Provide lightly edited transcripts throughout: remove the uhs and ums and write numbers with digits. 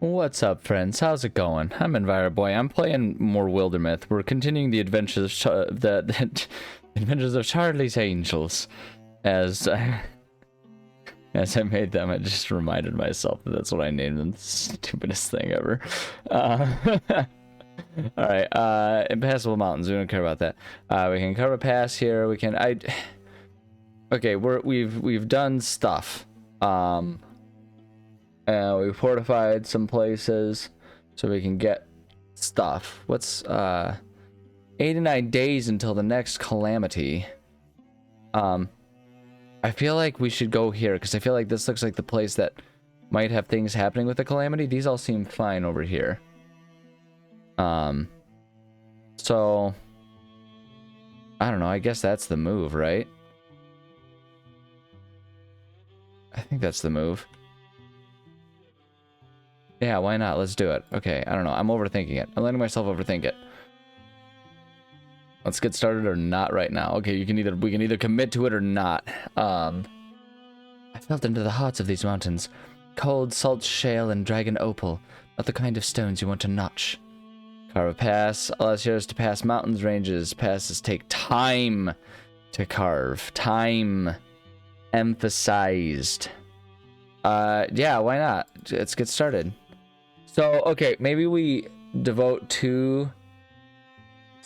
What's up, friends? How's it going? I'm EnviroBoy. I'm playing more Wildermyth. We're continuing the adventures of the adventures of Charlie's Angels. As I made them, I just reminded myself that that's what I named them. Stupidest thing ever. All right. Impassable mountains. We don't care about that. We can cover a pass here. We can. Okay. We've done stuff. We fortified some places so we can get stuff. What's 89 days until the next calamity. I feel like we should go here because I feel like this looks like the place that might have things happening with the calamity. These all seem fine over here. So I don't know, I guess that's the move, right? I think that's the move. Yeah, why not? Let's do it. Okay, I don't know. I'm overthinking it. I'm letting myself overthink it. Let's get started or not right now. Okay, we can either commit to it or not. I felt into the hearts of these mountains. Cold, salt shale, and dragon opal. Not the kind of stones you want to notch. Carve a pass. Allows heroes to pass mountains ranges. Passes take time to carve. Time. Emphasized. Yeah, why not? Let's get started. So, okay, maybe we devote 2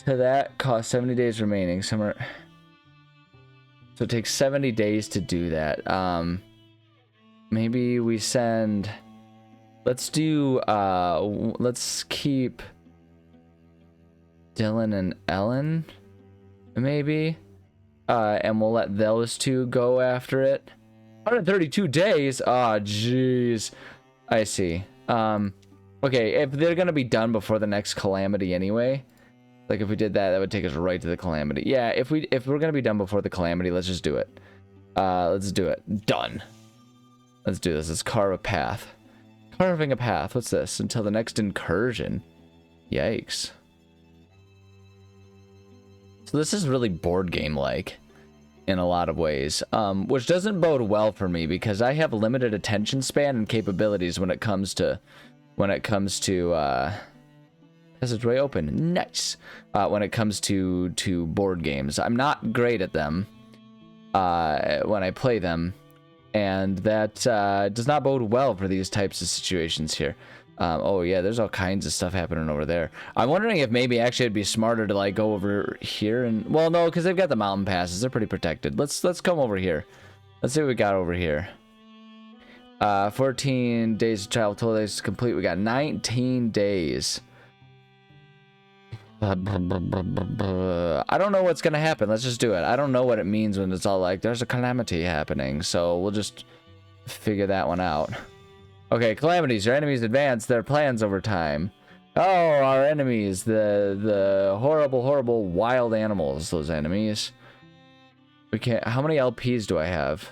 to that. Cost 70 days remaining. So it takes 70 days to do that. Maybe we send... Let's do... let's keep Dylan and Ellen, maybe. And we'll let those two go after it. 132 days? Oh, jeez. I see. Okay, if they're gonna be done before the next calamity anyway, like if we did that, that would take us right to the calamity. Yeah, if we're gonna be done before the calamity, let's just do it. Let's do it. Done. Let's do this. Let's carve a path. Carving a path. What's this? Until the next incursion. Yikes. So this is really board game-like in a lot of ways, which doesn't bode well for me because I have limited attention span and capabilities when it comes to passageway open. Nice. When it comes to board games, I'm not great at them when I play them, and that does not bode well for these types of situations here. Oh yeah, there's all kinds of stuff happening over there. I'm wondering if maybe actually it'd be smarter to like go over here and, well, no, because they've got the mountain passes. They're pretty protected. Let's come over here. Let's see what we got over here. 14 days of travel, 12 days complete. We got 19 days. I don't know what's gonna happen. Let's just do it. I don't know what it means when it's all like there's a calamity happening, so we'll just figure that one out. Okay, calamities. Your enemies advance their plans over time. Oh, our enemies, the horrible wild animals, those enemies. We can't. How many LPs do I have?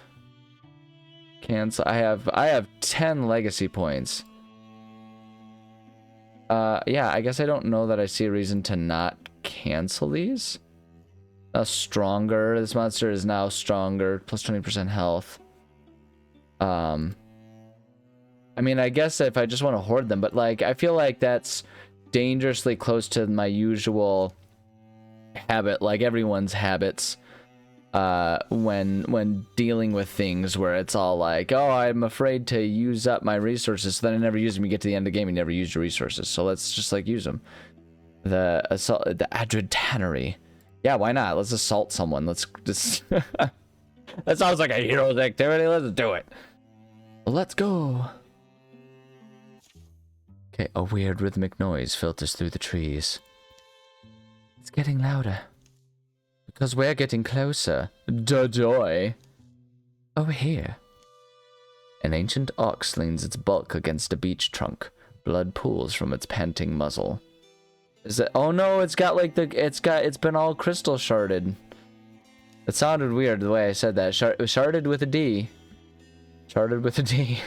Cancel. I have 10 legacy points. Yeah, I guess I don't know that I see a reason to not cancel these. Stronger. This monster is now stronger. Plus 20% health. I mean, I guess if I just want to hoard them, but like, I feel like that's dangerously close to my usual habit, like everyone's habits, when dealing with things where it's all like, oh, I'm afraid to use up my resources, so then I never use them. You get to the end of the game, you never use your resources, so let's just like use them. The assault, the Adrid Tannery. Yeah, why not? Let's assault someone. Let's just... That sounds like a hero's activity. Let's do it. Let's go. Okay, a weird rhythmic noise filters through the trees. It's getting louder. Because we're getting closer. Joy. Over here. An ancient ox leans its bulk against a beech trunk. Blood pools from its panting muzzle. Is it? Oh no, it's got like it's been all crystal sharded. It sounded weird the way I said that. Sharded with a D. Sharded with a D.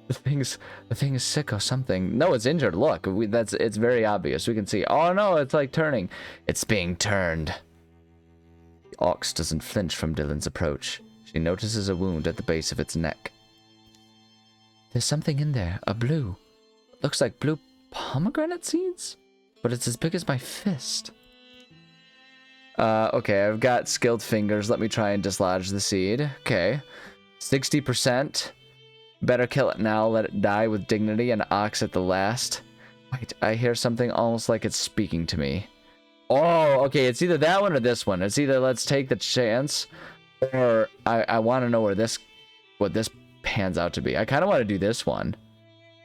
The thing is sick or something. No, it's injured. Look, it's very obvious. We can see. Oh no, it's like turning. It's being turned. The ox doesn't flinch from Dylan's approach. She notices a wound at the base of its neck. There's something in there, a blue. Looks like blue pomegranate seeds? But it's as big as my fist. Okay, I've got skilled fingers. Let me try and dislodge the seed. Okay. 60%. Better kill it now. Let it die with dignity and ox at the last. Wait, I hear something almost like it's speaking to me. Oh, okay, it's either that one or this one. It's either let's take the chance, or I want to know what this pans out to be. I kind of want to do this one,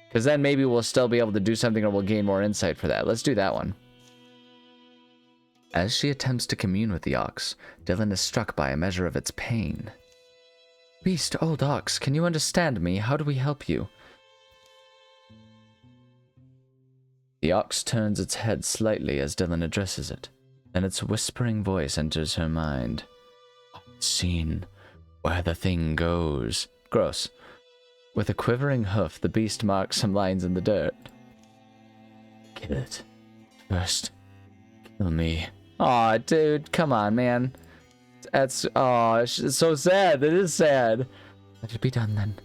because then maybe we'll still be able to do something, or we'll gain more insight for that. Let's do that one. As she attempts to commune with the ox, Dylan is struck by a measure of its pain. Beast, old ox, can you understand me? How do we help you? The ox turns its head slightly as Dylan addresses it, and its whispering voice enters her mind. Seen where the thing goes. Gross. With a quivering hoof, the beast marks some lines in the dirt. Kill it. First, kill me. Aw, dude, come on, man. That's, aw, it's so sad. It is sad. Let it be done, then.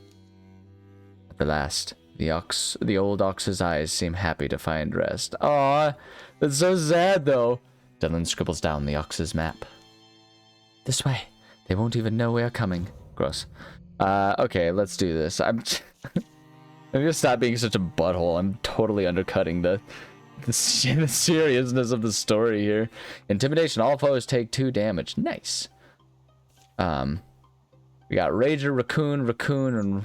At the last, the old ox's eyes seem happy to find rest. Aw, that's so sad, though. Dylan scribbles down the ox's map. This way. They won't even know we're coming. Gross. Okay, let's do this. I'm gonna stop being such a butthole. I'm totally undercutting the seriousness of the story here. Intimidation. All foes take 2 damage. Nice. We got Rager, Raccoon, and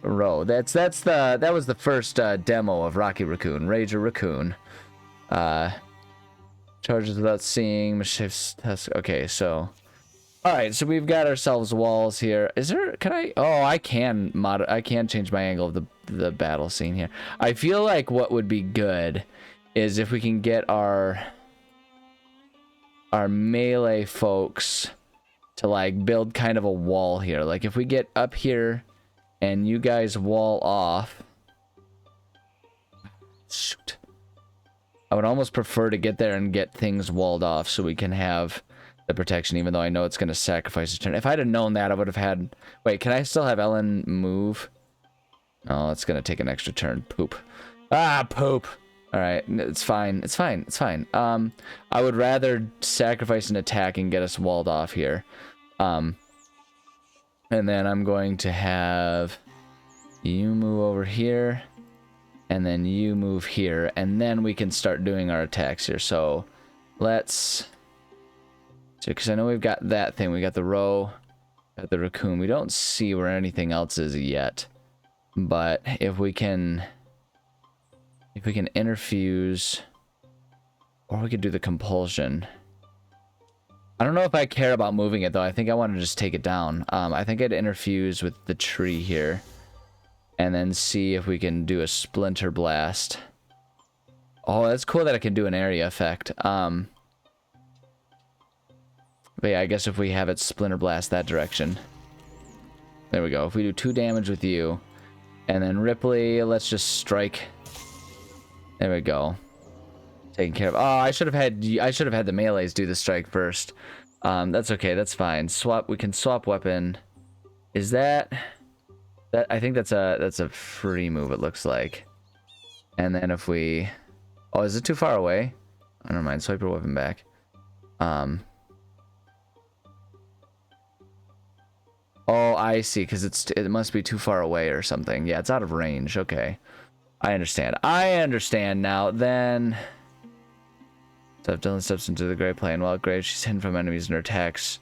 Row. That was the first demo of Rocky Raccoon. Rager, Raccoon. Charges without seeing. Mischief's test. Okay, so. Alright, so we've got ourselves walls here. Is there, can I, oh, I can change my angle of the battle scene here. I feel like what would be good is if we can get our melee folks to like build kind of a wall here. Like if we get up here and you guys wall off. Shoot. I would almost prefer to get there and get things walled off so we can have the protection, even though I know it's going to sacrifice a turn. If I'd have known that, I would have had... Wait, can I still have Ellen move? Oh, it's going to take an extra turn. Poop. Ah, poop. All right, it's fine. It's fine. It's fine. I would rather sacrifice an attack and get us walled off here. And then I'm going to have you move over here, and then you move here, and then we can start doing our attacks here. So let's... Because I know we've got that thing. We got the Row, got the Raccoon. We don't see where anything else is yet. But if we can interfuse, or we could do the compulsion. I don't know if I care about moving it though. I think I want to just take it down. I think I'd interfuse with the tree here, and then see if we can do a splinter blast. Oh, that's cool that I can do an area effect. But yeah, I guess if we have it splinter blast that direction. There we go. If we do 2 damage with you, and then Ripley, let's just strike. There we go. Taken care of. Oh, I should have had the melees do the strike first. That's okay. That's fine. Swap. We can swap weapon. Is that? I think that's a free move. It looks like. And then if we, oh, is it too far away? Oh, never mind. Swipe your weapon back. Oh, I see, because it must be too far away or something. Yeah, it's out of range. Okay. I understand. I understand now. Then... So if Dylan steps into the gray plane while at grave, she's hidden from enemies and her attacks.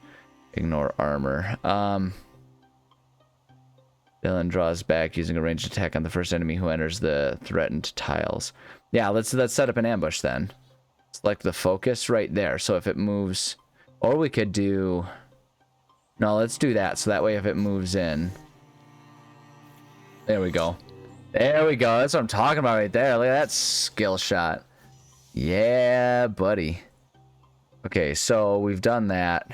Ignore armor. Dylan draws back using a ranged attack on the first enemy who enters the threatened tiles. Yeah, let's set up an ambush then. Select the focus right there. So if it moves... Or we could do... No, let's do that. So that way if it moves in... There we go. There we go. That's what I'm talking about right there. Look at that skill shot. Yeah, buddy. Okay, so we've done that.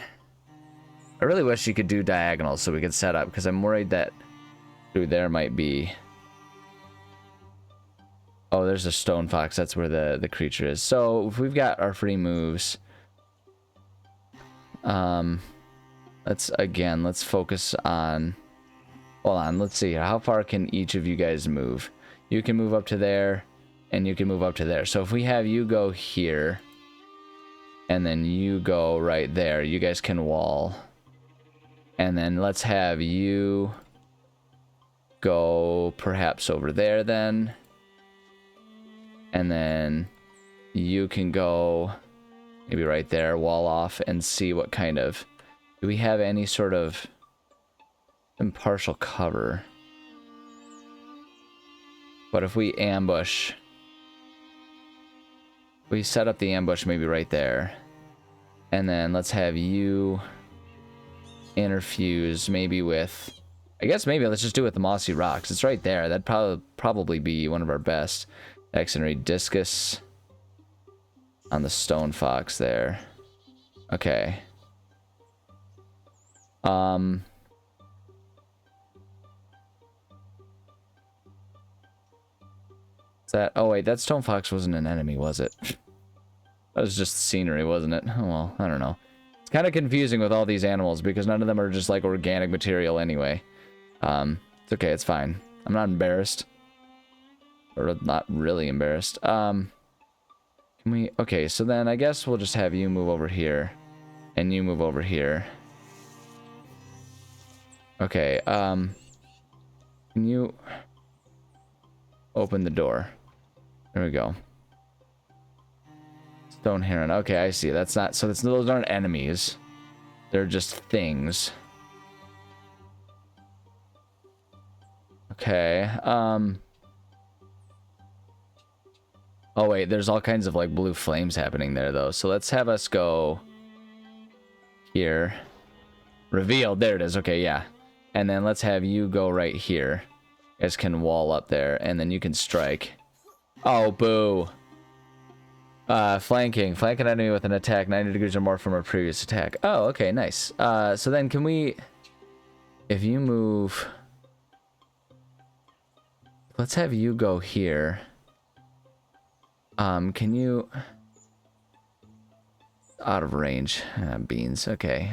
I really wish you could do diagonals so we could set up, because I'm worried that through there might be... Oh, there's a stone fox. That's where the creature is. So if we've got our free moves... let's focus on Hold on, let's see. How far can each of you guys move? You can move up to there, and you can move up to there. So if we have you go here, and then you go right there, you guys can wall. And then let's have you go perhaps over there then. And then you can go maybe right there, wall off, and see what kind of... Do we have any sort of impartial cover? But if we ambush... We set up the ambush maybe right there. And then let's have you interfuse maybe with... I guess maybe let's just do it with the mossy rocks. It's right there. That'd probably be one of our best. Excenary discus on the stone fox there. Okay. Is that... Oh wait, that stone fox wasn't an enemy, was it? That was just scenery, wasn't it? Oh well, I don't know. It's kind of confusing with all these animals because none of them are just like organic material anyway. It's okay, it's fine. I'm not embarrassed. Or not really embarrassed. Can we... Okay, so then I guess we'll just have you move over here. And you move over here. Okay, can you... Open the door. There we go. Stone heron. Okay, I see. That's not... So those aren't enemies. They're just things. Okay, Oh wait, there's all kinds of like blue flames happening there though. So let's have us go here. Revealed, there it is. Okay, yeah. And then let's have you go right here. You guys can wall up there and then you can strike. Oh, boo. Flanking. Flank an enemy with an attack 90 degrees or more from a previous attack. Oh, okay, nice. So then can we... If you move... Let's have you go here. Can you... Out of range. Beans. Okay.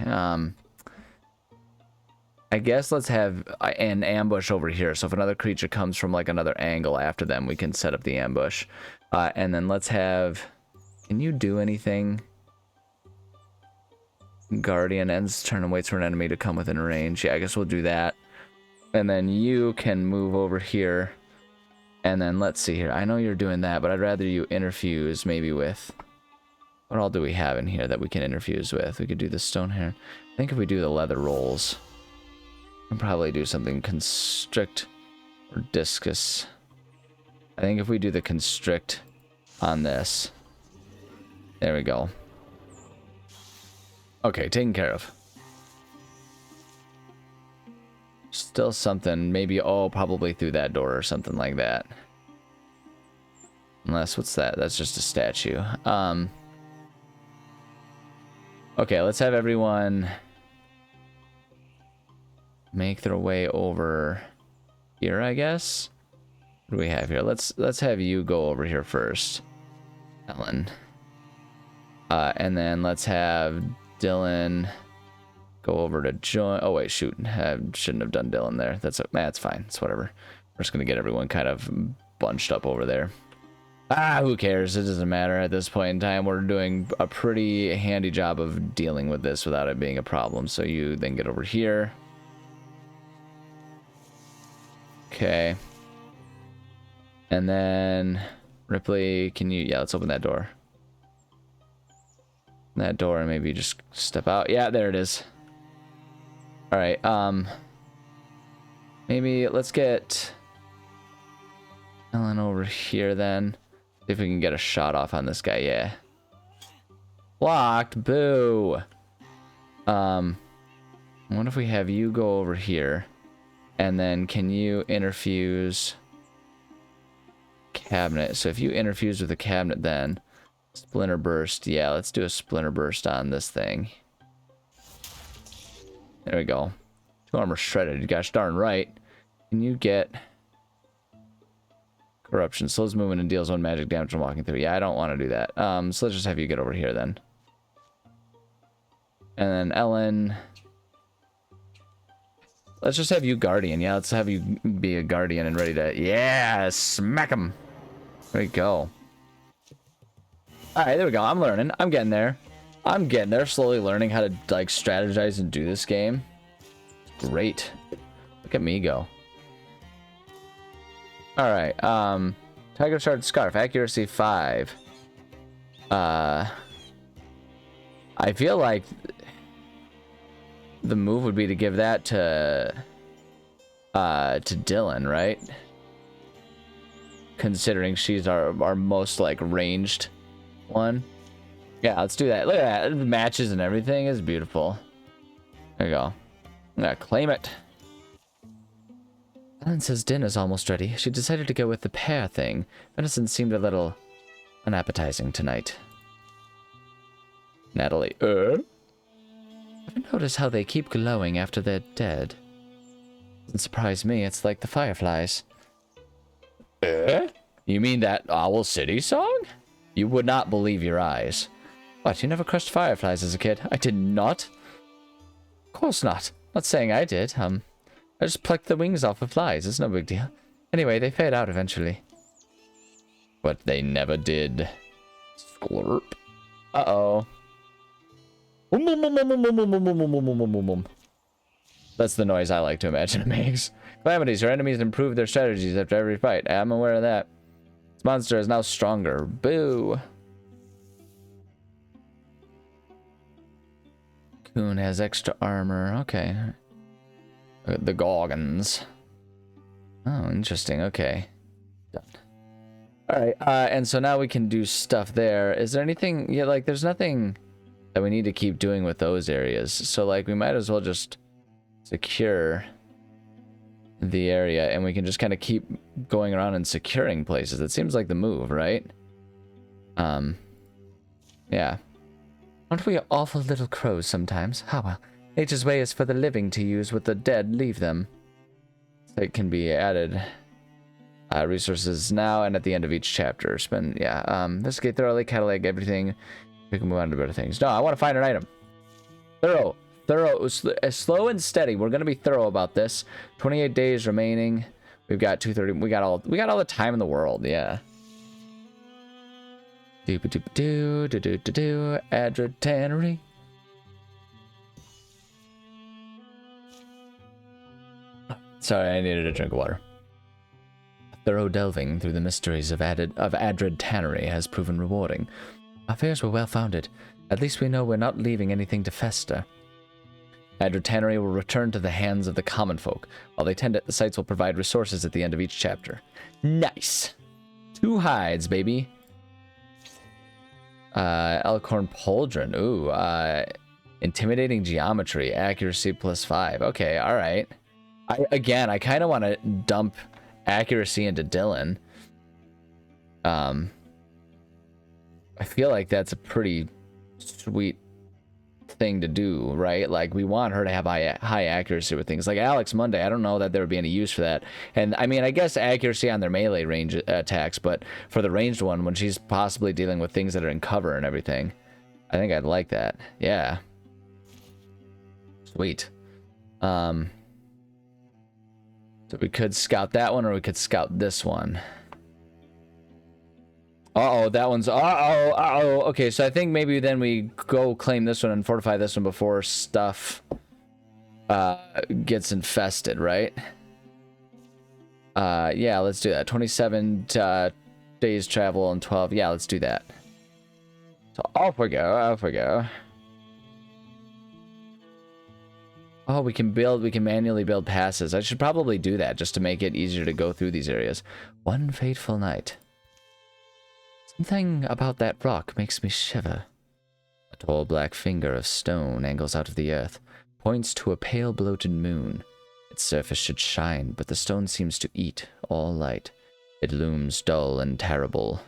I guess let's have an ambush over here. So if another creature comes from like another angle after them, we can set up the ambush. And then let's have... Can you do anything? Guardian ends turn and waits for an enemy to come within range. Yeah, I guess we'll do that. And then you can move over here. And then let's see here. I know you're doing that, but I'd rather you interfuse maybe with... What all do we have in here that we can interfuse with? We could do the stone hair. I think if we do the leather rolls, we can probably do something constrict or discus. I think if we do the constrict on this. There we go. Okay, taken care of. Still something, maybe, oh, probably through that door or something like that. Unless, what's that? That's just a statue. Okay, let's have everyone make their way over here, I guess. What do we have here? Let's have you go over here first, Ellen. And then let's have Dylan go over to join. Oh wait, shoot! I shouldn't have done Dylan there. That's fine. It's whatever. We're just gonna get everyone kind of bunched up over there. Who cares? It doesn't matter at this point in time. We're doing a pretty handy job of dealing with this without it being a problem. So you then get over here. Okay. And then Ripley, can you? Yeah, let's open that door. That door, and maybe just step out. Yeah, there it is. All right. Maybe let's get Ellen over here then. See if we can get a shot off on this guy. Yeah. Blocked. Boo. What if we have you go over here, and then can you interfuse cabinet? So if you interfuse with the cabinet, then splinter burst. Yeah, let's do a splinter burst on this thing. There we go. 2 armor shredded. Gosh darn right. Can you get corruption? Slows movement and deals 1 magic damage when walking through. Yeah, I don't want to do that. So let's just have you get over here then. And then Ellen. Let's just have you guardian. Yeah, let's have you be a guardian and ready to... Yeah, smack him. There we go. Alright, there we go. I'm learning. I'm getting there. I'm getting there. Slowly learning how to, like, strategize and do this game. Great. Look at me go. Alright, Tiger Shard Scarf. Accuracy 5. I feel like the move would be to give that to Dylan, right? Considering she's our most, like, ranged one. Yeah, let's do that. Look at that. The matches and everything is beautiful. There you go. I'm gonna claim it. Ellen says dinner's almost ready. She decided to go with the pear thing. Venison seemed a little unappetizing tonight. Natalie, Ever notice how they keep glowing after they're dead? Doesn't surprise me. It's like the fireflies. You mean that Owl City song? You would not believe your eyes. What, you never crushed fireflies as a kid? I did not. Of course not. Not saying I did. I just plucked the wings off of flies. It's no big deal. Anyway, they fade out eventually. But they never did. Splurp. Uh-oh. That's the noise I like to imagine it makes. Calamities. Your enemies improve their strategies after every fight. I'm aware of that. This monster is now stronger. Boo. Coon has extra armor. Okay. The Gorgons. Oh, interesting. Okay. Done. Alright, and so now we can do stuff there. Is there anything... Yeah, like, there's nothing that we need to keep doing with those areas. So, like, we might as well just secure the area, and we can just kind of keep going around and securing places. It seems like the move, right? Yeah. Aren't we awful little crows sometimes? Ah, well. Nature's way is for the living to use, with the dead leave them. It can be added. Resources now and at the end of each chapter. Spend, yeah. Investigate thoroughly, catalog everything. We can move on to better things. No, I want to find an item. Thorough. Slow and steady. We're gonna be thorough about this. 28 days remaining. We've got 230. We got all the time in the world. Yeah. Adred Tannery. Sorry, I needed a drink of water. Thorough delving through the mysteries of Adred Tannery has proven rewarding. Our fears were well founded. At least we know we're not leaving anything to fester. Adred Tannery will return to the hands of the common folk. While they tend it, the sites will provide resources at the end of each chapter. Nice! 2 hides, baby. Elkhorn Pauldron. Ooh, intimidating geometry. Accuracy +5. Okay, alright. I kind of want to dump accuracy into Dylan. I feel like that's a pretty sweet thing to do, right? Like, we want her to have high accuracy with things. Like Alex Monday, I don't know that there would be any use for that. And, I mean, I guess accuracy on their melee range attacks, but for the ranged one, when she's possibly dealing with things that are in cover and everything, I think I'd like that. Yeah. Sweet. So we could scout that one, or we could scout this one. Uh-oh, that one's... Uh-oh. Okay, so I think maybe then we go claim this one and fortify this one before stuff gets infested, right? Yeah, let's do that. 27 days travel and 12. Yeah, let's do that. So off we go. Oh, we can manually build passes. I should probably do that just to make it easier to go through these areas. One fateful night. Something about that rock makes me shiver. A tall black finger of stone angles out of the earth, points to a pale bloated moon. Its surface should shine, but the stone seems to eat all light. It looms dull and terrible.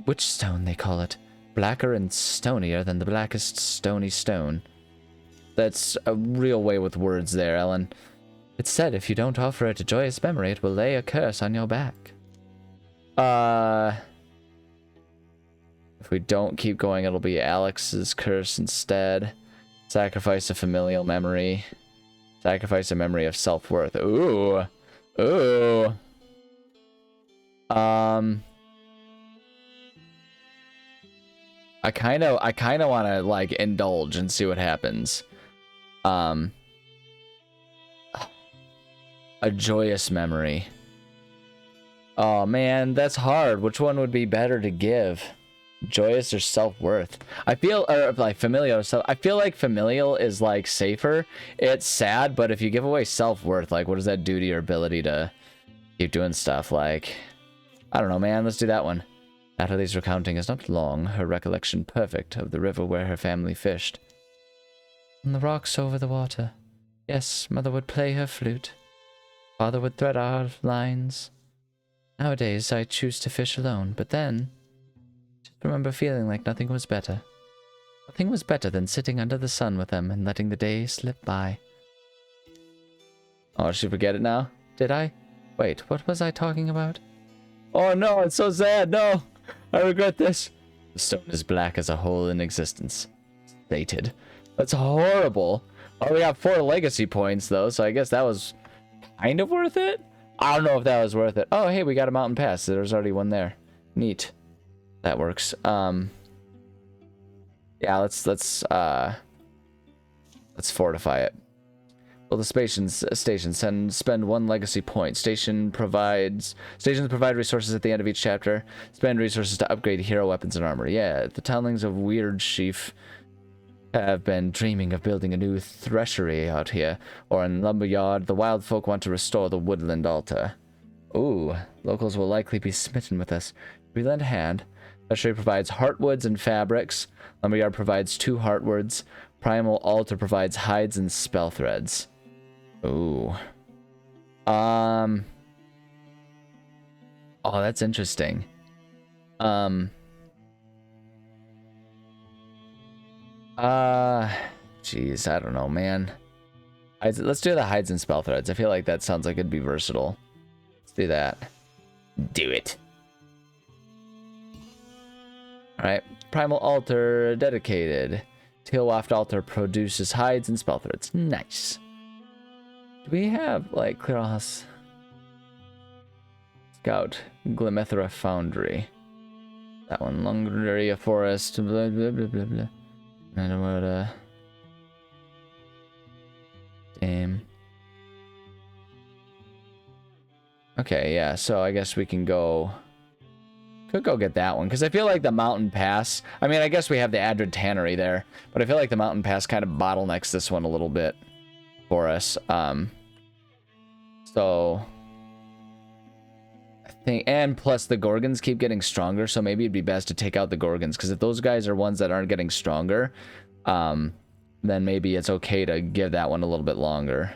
Witch stone, they call it. Blacker and stonier than the blackest stony stone. That's a real way with words there, Ellen. It's said if you don't offer it a joyous memory, it will lay a curse on your back. If we don't keep going, it'll be Alex's curse instead. Sacrifice a familial memory. Sacrifice a memory of self-worth. Ooh. Ooh. I kind of want to like indulge and see what happens. A joyous memory. Oh man, that's hard. Which one would be better to give? Joyous or self-worth? I feel, or like familial. So I feel like familial is like safer. It's sad, but if you give away self-worth, like what does that do to your ability to keep doing stuff? Like, I don't know, man. Let's do that one. Natalie's recounting is not long, her recollection perfect of the river where her family fished. On the rocks over the water. Yes, mother would play her flute. Father would thread our lines. Nowadays, I choose to fish alone, but then... just remember feeling like nothing was better. Nothing was better than sitting under the sun with them and letting the day slip by. Oh, did she forget it now? Did I? Wait, what was I talking about? Oh no, it's so sad, no! I regret this. The stone is black as a hole in existence. Stated. That's horrible. Oh, we got 4 legacy points, though, so I guess that was kind of worth it? I don't know if that was worth it. Oh, hey, we got a mountain pass. There's already one there. Neat. That works. Yeah, let's fortify it. Well, the station spend 1 legacy point. Stations provide resources at the end of each chapter. Spend resources to upgrade hero weapons and armor. Yeah, the townlings of Weird Sheaf have been dreaming of building a new threshery out here, or in Lumberyard. The wild folk want to restore the woodland altar. Ooh, locals will likely be smitten with us. We lend a hand. Threshery provides heartwoods and fabrics. Lumberyard provides 2 heartwoods. Primal altar provides hides and spell threads. Ooh. Oh, that's interesting. Jeez, I don't know, man. Let's do the hides and spell threads. I feel like that sounds like it'd be versatile. Let's do that. Do it. Alright. Primal altar dedicated. Tailwaft altar produces hides and spell threads. Nice. Do we have, like, clear house? Scout. Glimethra Foundry. That one. Longaria Forest. Blah, blah, blah, blah, blah. I don't know what, damn. Okay, yeah, so I guess we can go... Could go get that one, because I feel like the Mountain Pass... I mean, I guess we have the Adrid Tannery there, but I feel like the Mountain Pass kind of bottlenecks this one a little bit for us. So... I think... And plus, the Gorgons keep getting stronger, so maybe it'd be best to take out the Gorgons, because if those guys are ones that aren't getting stronger, then maybe it's okay to give that one a little bit longer.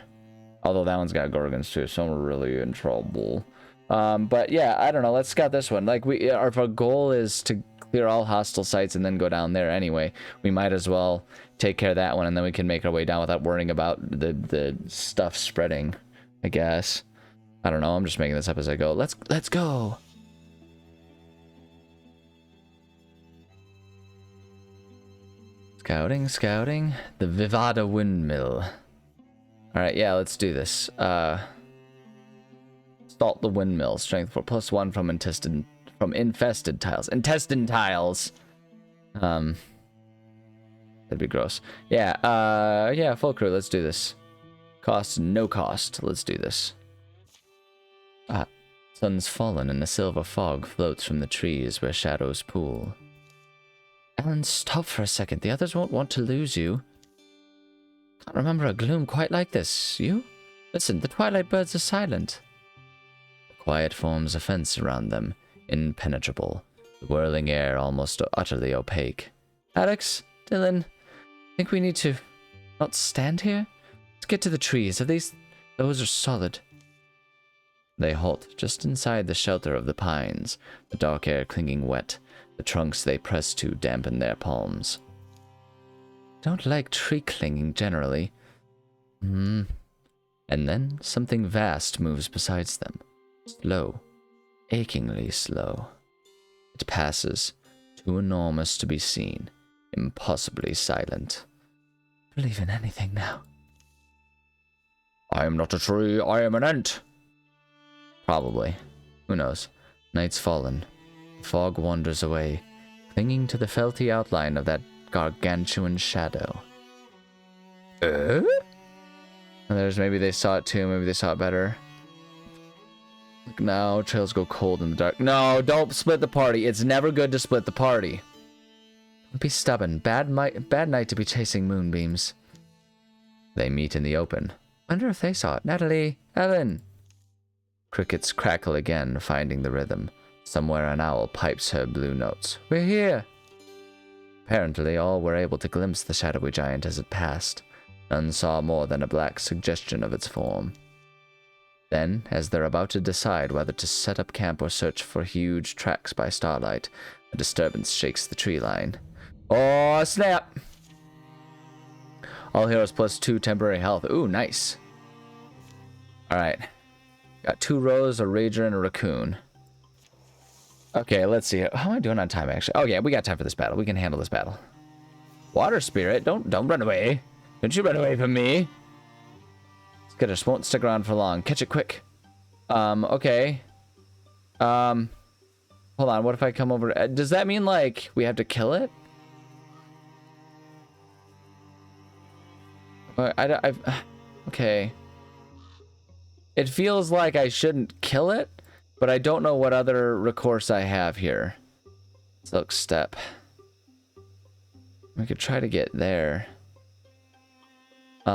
Although that one's got Gorgons too, so I'm really in trouble. But yeah, I don't know. Let's scout this one. Like, if our goal is to clear all hostile sites and then go down there anyway, we might as well take care of that one, and then we can make our way down without worrying about the stuff spreading, I guess. I don't know. I'm just making this up as I go. Let's go. Scouting. The Vivada Windmill. Alright, yeah, let's do this. Salt the windmill. Strength for +1 from infested tiles. Intestine tiles! That'd be gross. Yeah, yeah, full crew, let's do this. Cost, no cost. Let's do this. Sun's fallen and a silver fog floats from the trees where shadows pool. Alan, stop for a second. The others won't want to lose you. Can't remember a gloom quite like this. You? Listen, the twilight birds are silent. The quiet forms a fence around them, impenetrable, the whirling air almost utterly opaque. Alex, Dylan, think we need to not stand here? Let's get to the trees. Those are solid. They halt just inside the shelter of the pines, the dark air clinging wet, the trunks they press to dampen their palms. Don't like tree clinging generally. And then something vast moves beside them. Slow. Achingly slow. It passes, too enormous to be seen, impossibly silent. Believe in anything now. I am not a tree, I am an ant. Probably. Who knows? Night's fallen. The fog wanders away, clinging to the felty outline of that gargantuan shadow. And there's maybe they saw it too, maybe they saw it better. Like now, trails go cold in the dark. No, don't split the party. It's never good to split the party. Don't be stubborn. Bad night to be chasing moonbeams. They meet in the open. Wonder if they saw it. Natalie, Ellen. Crickets crackle again, finding the rhythm. Somewhere an owl pipes her blue notes. We're here. Apparently, all were able to glimpse the shadowy giant as it passed. None saw more than a black suggestion of its form. Then, as they're about to decide whether to set up camp or search for huge tracks by starlight, a disturbance shakes the tree line. Oh, snap! All heroes +2 temporary health. Ooh, nice. Alright. Got 2 rows, a rager, and a raccoon. Okay, let's see. How am I doing on time, actually? Oh, yeah, we got time for this battle. We can handle this battle. Water spirit, don't run away. Don't you run away from me. Skittish won't stick around for long. Catch it quick. Okay. Hold on, what if I come over? Does that mean, like, we have to kill it? Okay. It feels like I shouldn't kill it, but I don't know what other recourse I have here. Silk step. We could try to get there. It's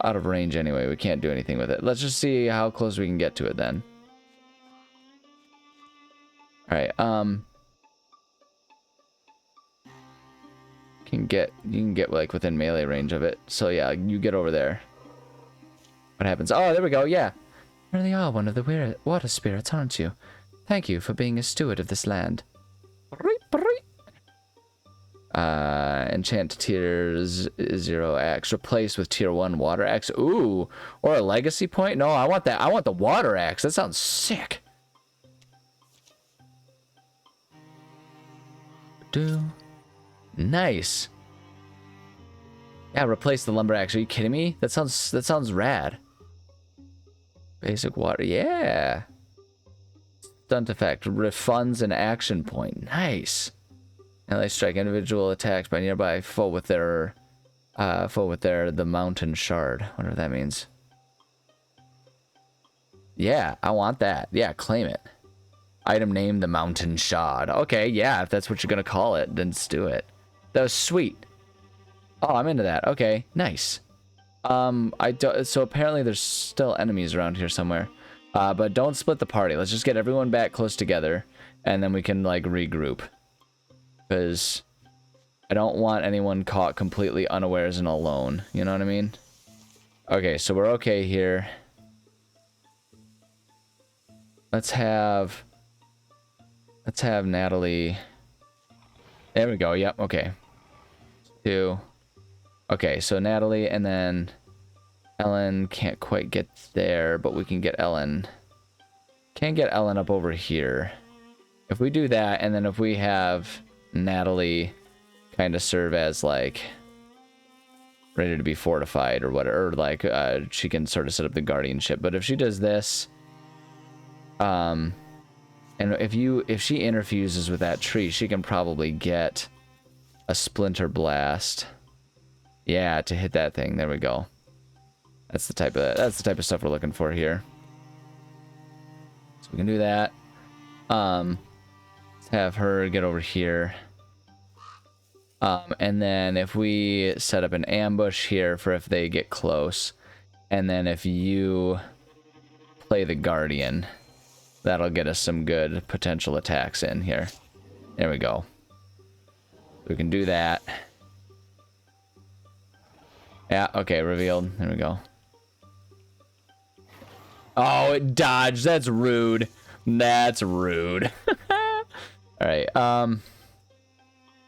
out of range anyway. We can't do anything with it. Let's just see how close we can get to it then. Alright, you can get like within melee range of it. So yeah, you get over there. What happens? Oh, there we go. Yeah. You really are one of the water spirits, aren't you? Thank you for being a steward of this land. Enchant tier 0 axe. Replace with tier 1 water axe. Ooh. Or a legacy point? No, I want that. I want the water axe. That sounds sick. Nice. Yeah, replace the lumber axe. Are you kidding me? That sounds rad. Basic water. Yeah. Stunt effect. Refunds an action point. Nice. And they strike individual attacks by nearby foe with their the mountain shard. Whatever that means. Yeah, I want that. Yeah, claim it. Item name the mountain shard. Okay, yeah, if that's what you're gonna call it, then let's do it. That was sweet. Oh, I'm into that. Okay, nice. So apparently there's still enemies around here somewhere. But don't split the party. Let's just get everyone back close together, and then we can like regroup. Because I don't want anyone caught completely unawares and alone. You know what I mean? Okay, so we're okay here. Let's have Natalie. There we go. Yep. Okay. 2. Okay, so Natalie and then Ellen can't quite get there, but we can get Ellen. Can't get Ellen up over here. If we do that, and then if we have Natalie kind of serve as like ready to be fortified or whatever, or like she can sort of set up the guardianship. But if she does this, and if she interfuses with that tree, she can probably get a splinter blast. Yeah, to hit that thing. There we go. That's the type of stuff we're looking for here. So we can do that. Let's have her get over here. And then if we set up an ambush here for if they get close, and then if you play the guardian, that'll get us some good potential attacks in here. There we go. We can do that. Yeah, okay, revealed. There we go. Oh, it dodged. That's rude. That's rude. Alright,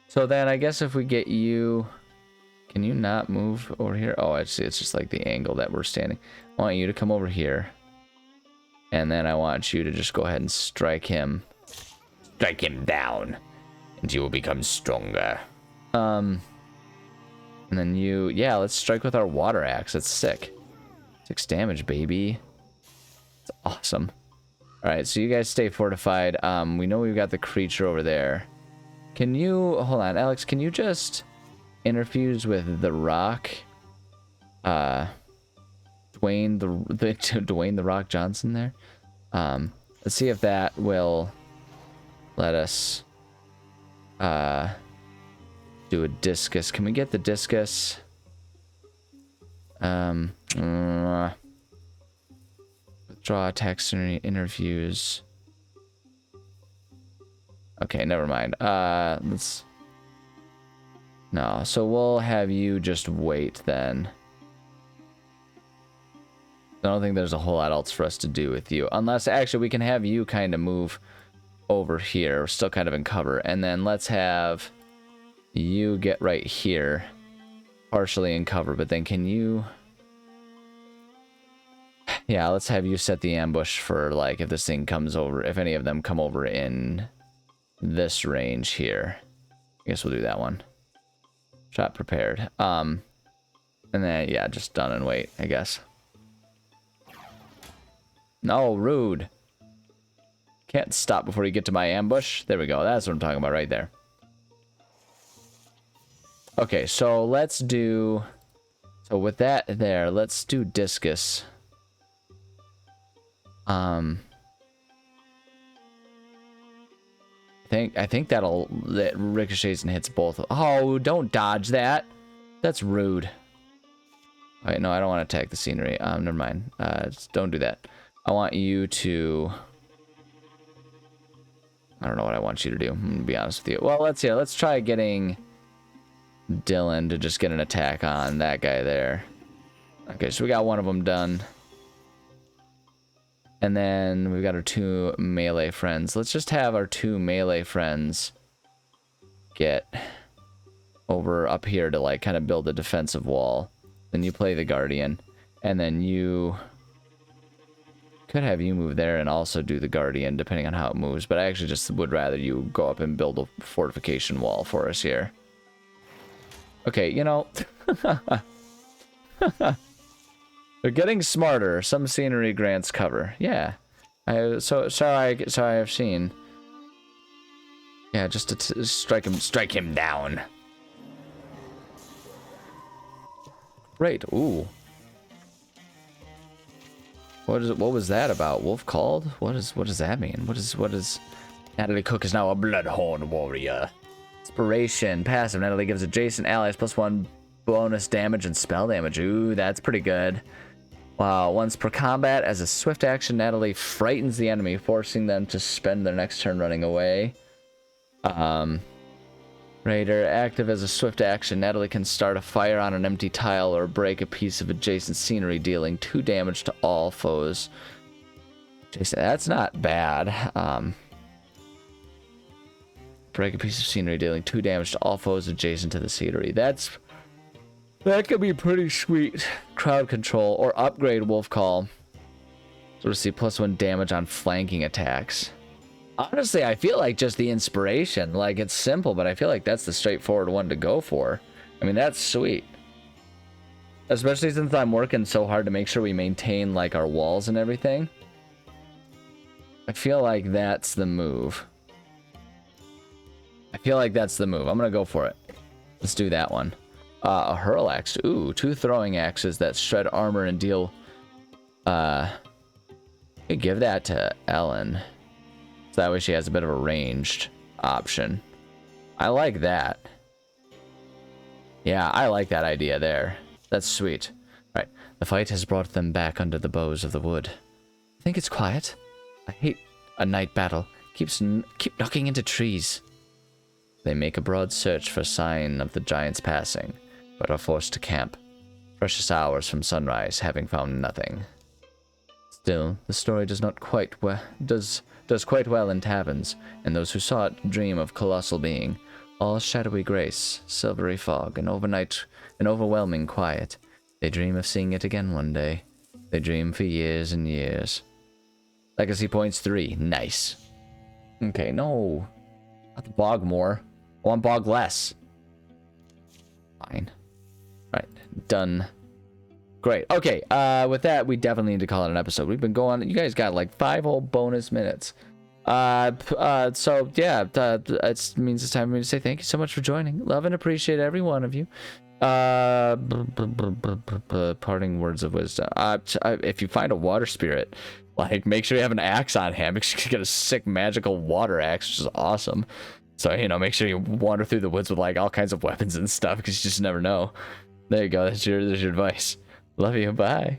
so then I guess if we get you... Can you not move over here? Oh, I see. It's just like the angle that we're standing. I want you to come over here. And then I want you to just go ahead and strike him. Strike him down. And you will become stronger. And then you, yeah, let's strike with our water axe. That's sick. 6 damage, baby. It's awesome. Alright, so you guys stay fortified. We know we've got the creature over there. Can you, hold on, Alex, can you just interfuse with the rock? Dwayne the Rock Johnson there. Let's see if that will let us do a discus. Can we get the discus? Withdraw attacks and interviews. Okay, never mind. Let's... No, so we'll have you just wait then. I don't think there's a whole lot else for us to do with you. Unless, actually, we can have you kind of move over here. We're still kind of in cover. And then let's have you get right here. Partially in cover. But then can you... Yeah, let's have you set the ambush for, like, if this thing comes over... If any of them come over in this range here. I guess we'll do that one. Shot prepared. And then, yeah, just done and wait, I guess. No, rude. Can't stop before you get to my ambush. There we go. That's what I'm talking about right there. Okay, so let's do... So with that there, let's do discus. I think that ricochets and hits both. Oh, don't dodge that. That's rude. Wait, no, I don't want to attack the scenery. Never mind. Just don't do that. I want you to... I don't know what I want you to do, I'm gonna be honest with you. Well, let's try getting Dylan to just get an attack on that guy there. Okay, so we got one of them done. And then we've got our 2 melee friends. Let's just have our 2 melee friends get over up here to, like, kind of build a defensive wall. Then you play the Guardian. And then you... Could have you move there and also do the Guardian, depending on how it moves. But I actually just would rather you go up and build a fortification wall for us here. Okay, you know... They're getting smarter. Some scenery grants cover. Yeah. So I have seen. Yeah, just to strike him down. Great. Ooh. What was that about? Wolf called? What does that mean? What is Natalie Cook is now a Bloodhorn warrior. Inspiration. Passive. Natalie gives adjacent allies +1 bonus damage and spell damage. Ooh, that's pretty good. Wow, once per combat, as a swift action, Natalie frightens the enemy, forcing them to spend their next turn running away. Raider, active as a swift action, Natalie can start a fire on an empty tile or break a piece of adjacent scenery, dealing 2 damage to all foes. Jason, that's not bad. Break a piece of scenery, dealing 2 damage to all foes adjacent to the scenery. That could be pretty sweet. Crowd control or upgrade Wolf Call. So receive +1 damage on flanking attacks. Honestly, I feel like just the inspiration. Like, it's simple, but I feel like that's the straightforward one to go for. I mean, that's sweet. Especially since I'm working so hard to make sure we maintain, like, our walls and everything. I feel like that's the move. I'm gonna go for it. Let's do that one. A hurl axe. Ooh, 2 throwing axes that shred armor and deal... give that to Ellen. So that way she has a bit of a ranged option. I like that. Yeah, I like that idea there. That's sweet. Right. The fight has brought them back under the boughs of the wood. I think it's quiet. I hate a night battle. Keep knocking into trees. They make a broad search for sign of the giant's passing, but are forced to camp. Precious hours from sunrise, having found nothing. Still, the story does quite well in taverns, and those who saw it dream of colossal being, all shadowy grace, silvery fog, and overwhelming quiet. They dream of seeing it again one day. They dream for years and years. Legacy points 3. Nice. Okay, no. Not the bog more. I want bog less. Fine. Done. Great. Okay, with that, we definitely need to call it an episode. We've been going, you guys got like 5 whole bonus minutes. So yeah, it means it's time for me to say thank you so much for joining. Love and appreciate every one of you. Parting words of wisdom. If you find a water spirit, like, make sure you have an axe on hand. Make sure you get a sick magical water axe, which is awesome. So, you know, make sure you wander through the woods with like all kinds of weapons and stuff, because you just never know. There you go. There's your advice. Love you. Bye.